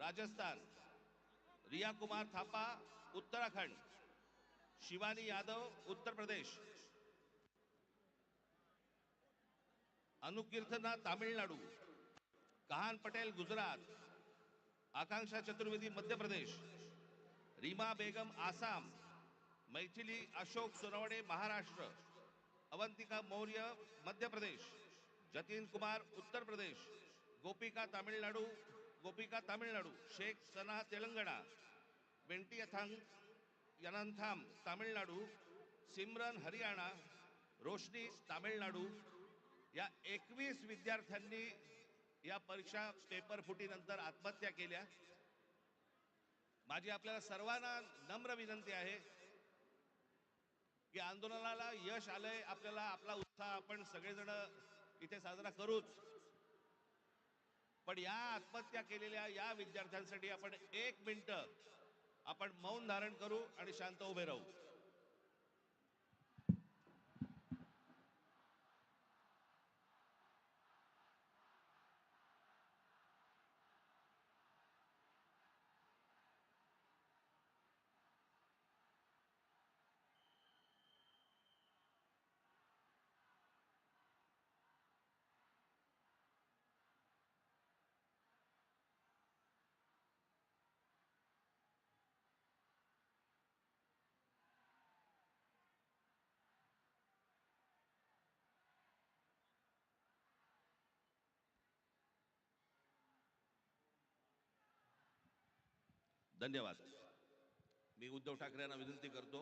राजस्थान, रिया कुमार थापा उत्तराखंड, शिवानी यादव उत्तर प्रदेश, अनुकीर्तना तामिळनाडू, कहान पटेल गुजरात, आकांक्षा चतुर्वेदी मध्य प्रदेश, रीमा बेगम आसाम, मैथिली अशोक सोनवणे महाराष्ट्र, अवंतिका मौर्य मध्य प्रदेश, जतीन कुमार उत्तर प्रदेश, गोपिका तामिळनाडू, शेख सना Telangana, vanity यनांथाम Tamil Nadu, Simran Haryana, रोशनी तामिळनाडू या 21 विद्यार्थ्यांनी या परीक्षा पेपर फुटीनंतर आत्महत्या केल्या। माझी आपल्याला सर्वांना नम्र विनंती आहे की आंदोलनाला यश आलंय, आपल्याला आपला उत्साह आपण सगळेजण इथे साजरा करूच, पण या आत्महत्या केलेल्या या विद्यार्थ्यांसाठी आपण 1 मिनिट आपण मौन धारण करू आणि शांत उभे राहू। धन्यवाद। मी उद्धव ठाकरे यांना विनंती करतो